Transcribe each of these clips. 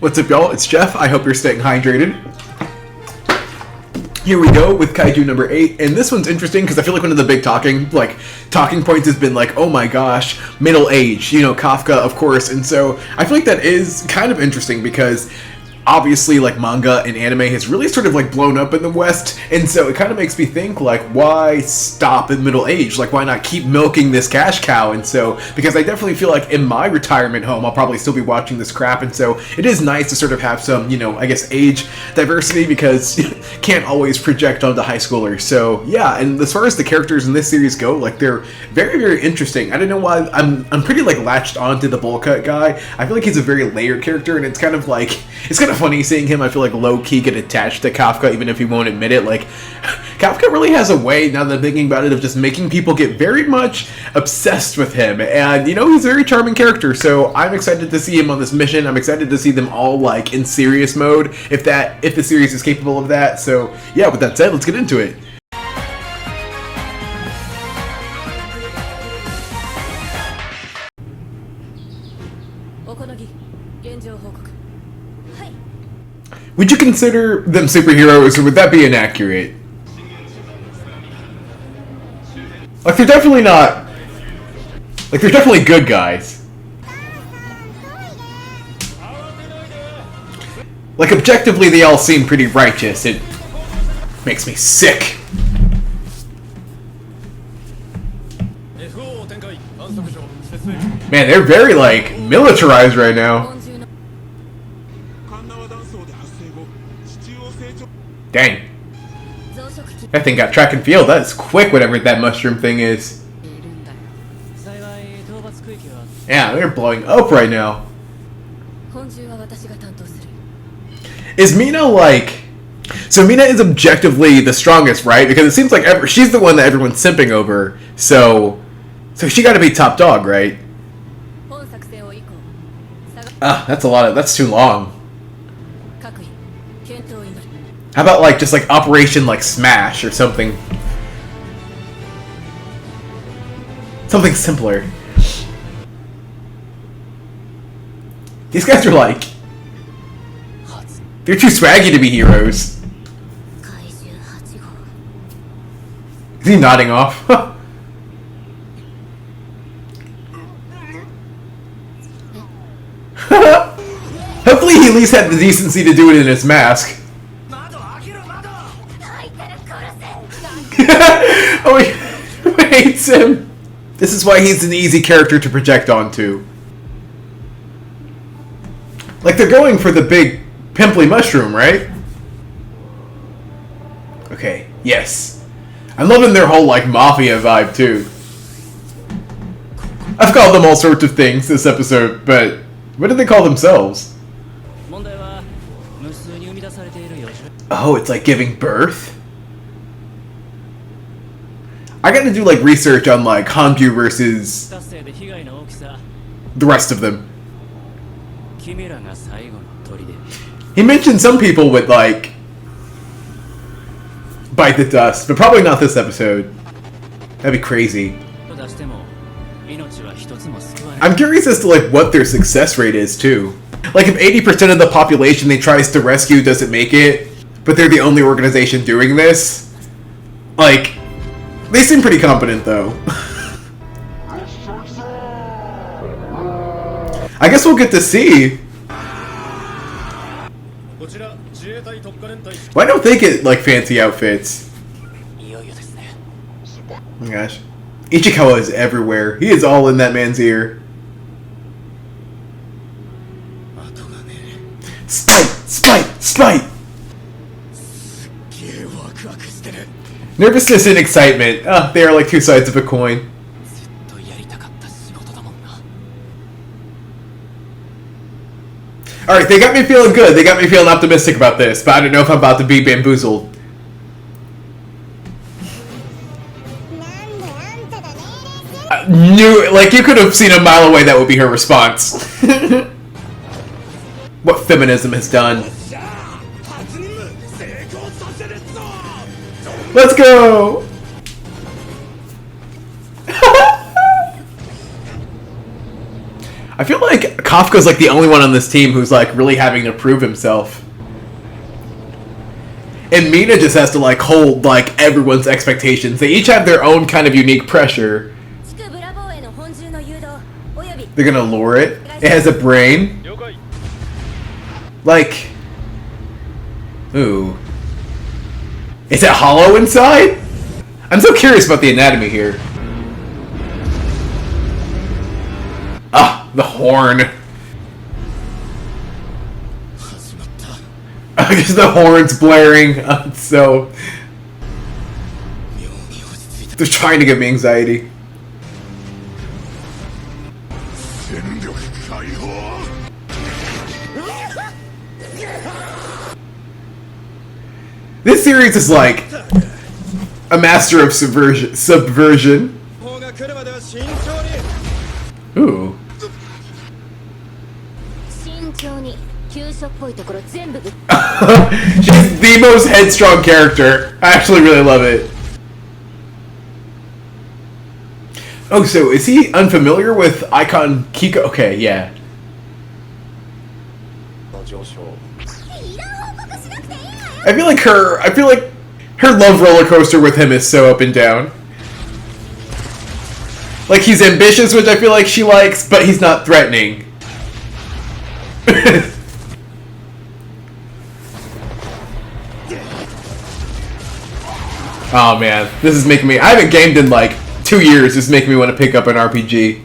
What's up, y'all? It's Jeff. I hope you're staying hydrated. Here we go with Kaiju number 8, and this one's interesting because I feel like one of the big talking points has been like, oh my gosh, middle age, Kafka, of course, and so I feel like that is kind of interesting because obviously, manga and anime has really sort of, blown up in the West, and so it kind of makes me think, why stop at middle age? Why not keep milking this cash cow? And so, because I definitely feel like in my retirement home, I'll probably still be watching this crap, and so it is nice to sort of have some, I guess, age diversity, because can't always project onto high schoolers. So, yeah, and as far as the characters in this series go, they're very, very interesting. I don't know why, I'm pretty, latched onto the bowl cut guy. I feel like he's a very layered character, and it's kind of funny seeing him, I feel low-key get attached to Kafka, even if he won't admit it. Kafka really has a way, now that I'm thinking about it, of just making people get very much obsessed with him. And, he's a very charming character, so I'm excited to see him on this mission. I'm excited to see them all, in serious mode, if the series is capable of that. So, yeah, with that said, let's get into it. Would you consider them superheroes, or would that be inaccurate? They're definitely not... they're definitely good guys. Objectively, they all seem pretty righteous. It makes me sick. Man, they're very, militarized right now. Dang. That thing got track and field. That is quick, whatever that mushroom thing is. Yeah, they're blowing up right now. Is Mina So Mina is objectively the strongest, right? Because it seems like she's the one that everyone's simping over. So she gotta be top dog, right? That's too long. How about just Operation Smash or something? Something simpler. These guys are they're too swaggy to be heroes. Is he nodding off? Hopefully he at least had the decency to do it in his mask. Oh, he hates him. This is why he's an easy character to project onto. They're going for the big pimply mushroom, right? Okay, yes. I'm loving their whole, mafia vibe, too. I've called them all sorts of things this episode, but what do they call themselves? Oh, it's giving birth? I gotta do research on Hanju versus the rest of them. He mentioned some people would bite the dust, but probably not this episode. That'd be crazy. I'm curious as to what their success rate is too. If 80% of the population they tries to rescue doesn't make it, but they're the only organization doing this, they seem pretty competent, though. I guess we'll get to see. Why don't they get, fancy outfits? Oh my gosh. Ichikawa is everywhere. He is all in that man's ear. Spite! Spite! Spite! Nervousness and excitement. They are two sides of a coin. Alright, they got me feeling good. They got me feeling optimistic about this, but I don't know if I'm about to be bamboozled. You could have seen a mile away that would be her response. What feminism has done. Let's go! I feel like Kafka's like the only one on this team who's like really having to prove himself. And Mina just has to like hold like everyone's expectations. They each have their own kind of unique pressure. They're gonna lure it. It has a brain. Like, ooh. Is it hollow inside? I'm so curious about the anatomy here. Ah, the horn. Just the horns blaring. So they're trying to give me anxiety. This series is like a master of subversion. Ooh. She's the most headstrong character. I actually really love it. Oh, so is he unfamiliar with Icon Kiko? Okay, yeah. I feel like her love roller coaster with him is so up and down. Like, he's ambitious, which I feel like she likes, but he's not threatening. Oh man, this is making me... I haven't gamed in like 2 years. This is making me want to pick up an RPG.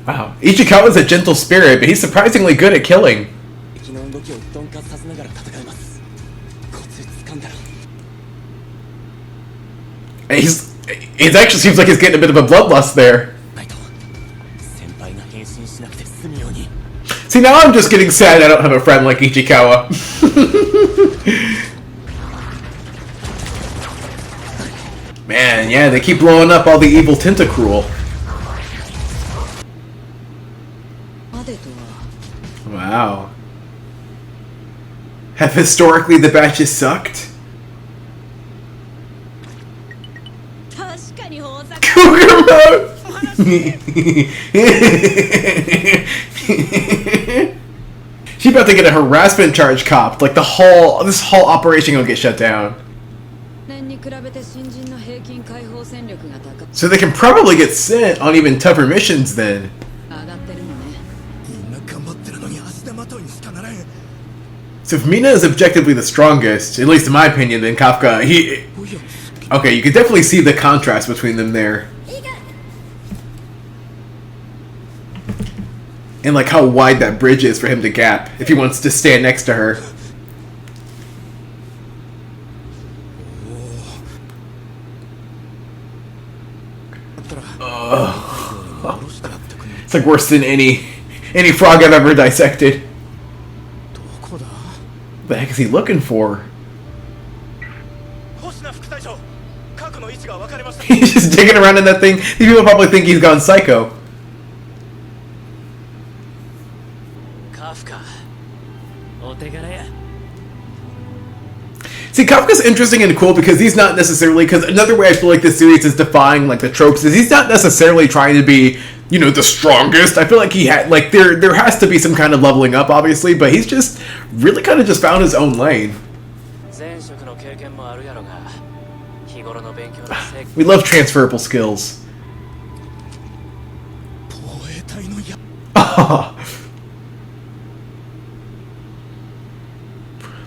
Wow, Ichikawa's a gentle spirit, but he's surprisingly good at killing. It actually seems like he's getting a bit of a bloodlust there. See, now I'm just getting sad I don't have a friend like Ichikawa. Man, yeah, they keep blowing up all the evil Tentacruel. Wow. Have historically the batches sucked? Cougar mode! She's about to get a harassment charge copped. Like this whole operation will get shut down. So they can probably get sent on even tougher missions then. So if Mina is objectively the strongest, at least in my opinion, then Kafka, okay, you can definitely see the contrast between them there. And like how wide that bridge is for him to gap if he wants to stand next to her. It's like worse than any frog I've ever dissected. What the heck is he looking for? He's just digging around in that thing. These people probably think he's gone psycho. See, Kafka's interesting and cool because he's not necessarily... Because another way I feel like this series is defying like the tropes is he's not necessarily trying to be, you know, the strongest. I feel like he had... Like, there has to be some kind of leveling up, obviously, but he's just really kind of just found his own lane. We love transferable skills.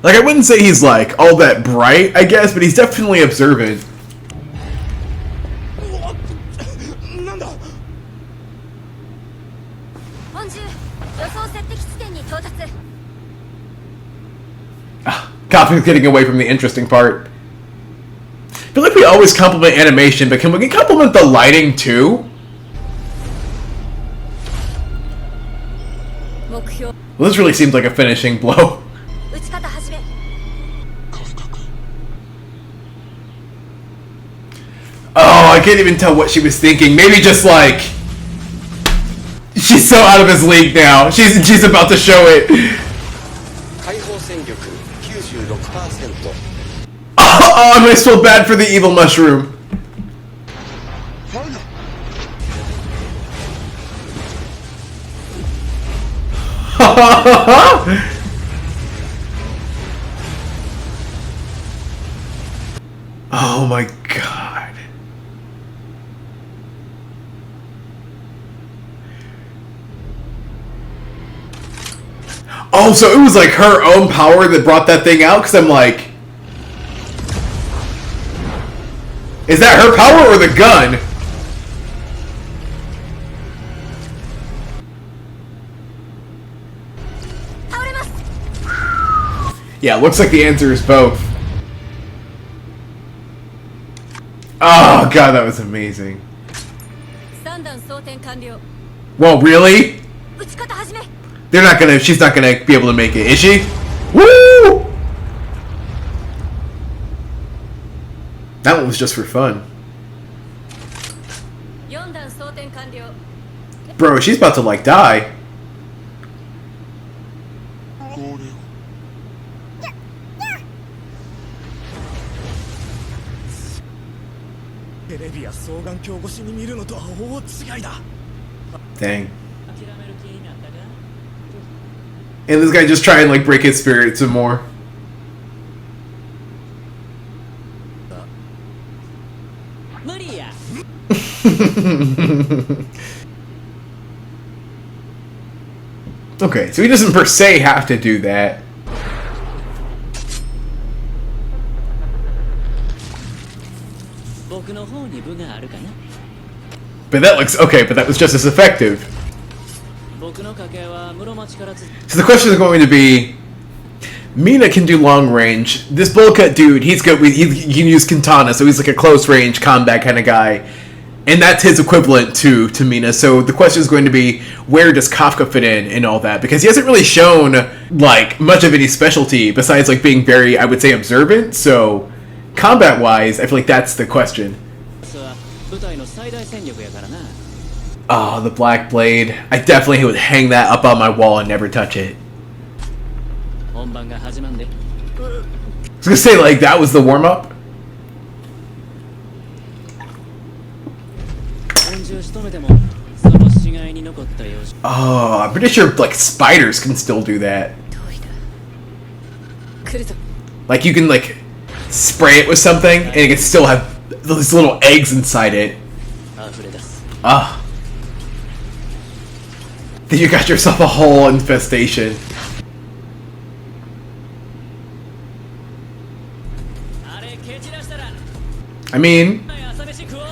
Like, I wouldn't say he's, like, all that bright, I guess, but he's definitely observant. Kafka's getting away from the interesting part. I feel like we always compliment animation, but can we compliment the lighting, too? Well, this really seems like a finishing blow. Oh, I can't even tell what she was thinking. Maybe just like... She's so out of his league now. She's about to show it. Oh, I'm gonna feel bad for the evil mushroom. Oh my god. Oh, so it was like her own power that brought that thing out? Because I'm like... Is that her power or the gun? Yeah, looks like the answer is both. Oh god, that was amazing. Well, really? They're not gonna, she's not gonna be able to make it, is she? Woo! That one was just for fun. Bro, she's about to like die. Dang. And this guy just try and like break his spirit some more. Okay, so he doesn't per se have to do that. But that looks okay, but that was just as effective. So the question is going to be, Mina can do long range. This bowl cut dude, he's good. He can use katana, so he's like a close range combat kind of guy, and that's his equivalent to Mina. So the question is going to be, where does Kafka fit in all that? Because he hasn't really shown like much of any specialty besides like being very, I would say, observant. So combat wise, I feel like that's the question. Oh, the Black Blade. I definitely would hang that up on my wall and never touch it. I was gonna say, like, that was the warm-up. Oh, I'm pretty sure, like, spiders can still do that. Like, you can, like, spray it with something, and it can still have those little eggs inside it. Ah. Then you got yourself a whole infestation. I mean,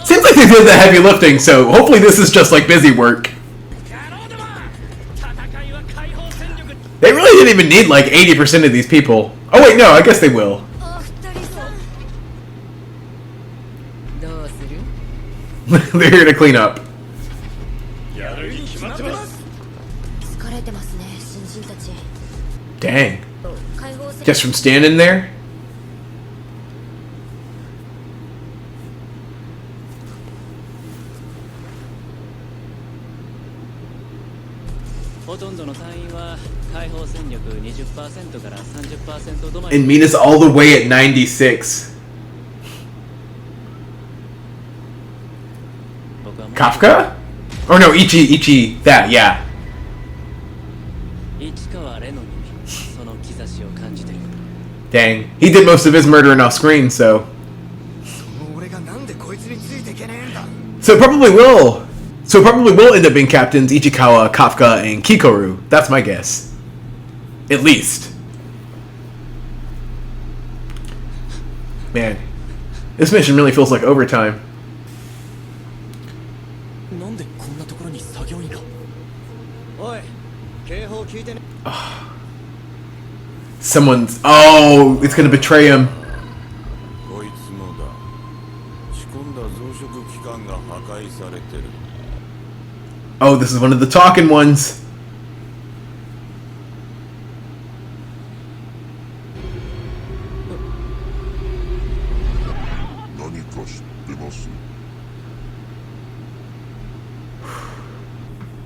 seems like they did the heavy lifting, so hopefully this is just like busy work. They really didn't even need like 80% of these people. Oh wait, no, I guess they will. They're here to clean up. Dang. Just from standing there? And Mina's all the way at 96. Kafka? Or no, Ichi, that, yeah. Dang. He did most of his murdering off screen, so... So it probably will. So it probably will end up being captains Ichikawa, Kafka, and Kikoru. That's my guess. At least. Man. This mission really feels like overtime. Oh. Someone's... Oh, it's gonna betray him. Oh, this is one of the talking ones.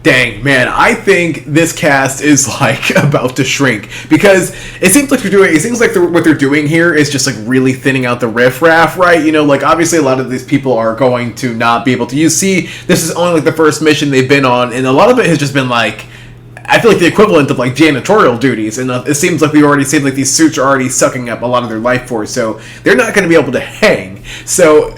Dang, man, I think this cast is like about to shrink because it seems like what they're doing here is just like really thinning out the riffraff, right? You know, like obviously a lot of these people are going to not be able to use. See, this is only like the first mission they've been on, and a lot of it has just been like I feel like the equivalent of like janitorial duties, and it seems like we already said like these suits are already sucking up a lot of their life force, so they're not going to be able to hang. So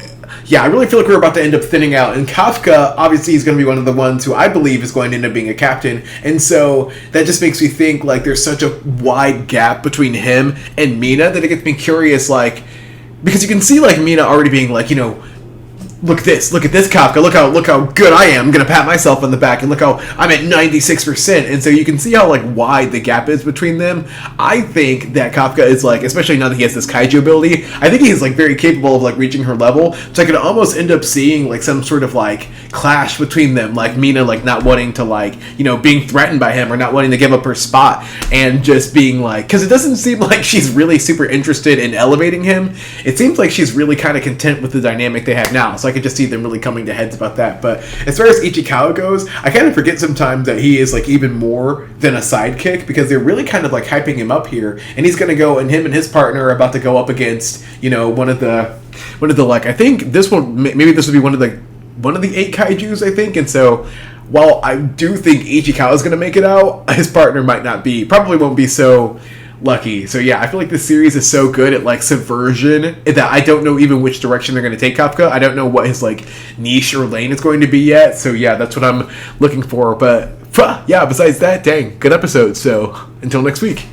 yeah, I really feel like we're about to end up thinning out. And Kafka, obviously, is going to be one of the ones who I believe is going to end up being a captain. And so that just makes me think like there's such a wide gap between him and Mina that it gets me curious, like, because you can see like Mina already being like, look at this Kafka, look how good I am. I'm gonna pat myself on the back, and look how I'm at 96%. And so you can see how like wide the gap is between them. I think that Kafka is like, especially now that he has this Kaiju ability, I think he's like very capable of like reaching her level. So I could almost end up seeing like some sort of like clash between them, like Mina like not wanting to like, being threatened by him or not wanting to give up her spot, and just being like, because it doesn't seem like she's really super interested in elevating him. It seems like she's really kind of content with the dynamic they have now. So I could just see them really coming to heads about that. But as far as Ichikawa goes, I kind of forget sometimes that he is like even more than a sidekick, because they're really kind of like hyping him up here, and he's going to go, and him and his partner are about to go up against one of the like, I think this one, maybe this would be one of the 8 kaijus, I think. And so while I do think Ichikawa is going to make it out, his partner probably won't be so lucky. So yeah, I feel like this series is so good at like subversion that I don't know even which direction they're going to take Kafka. I don't know what his like niche or lane is going to be yet. So yeah, that's what I'm looking for. But yeah, besides that, dang, good episode. So until next week.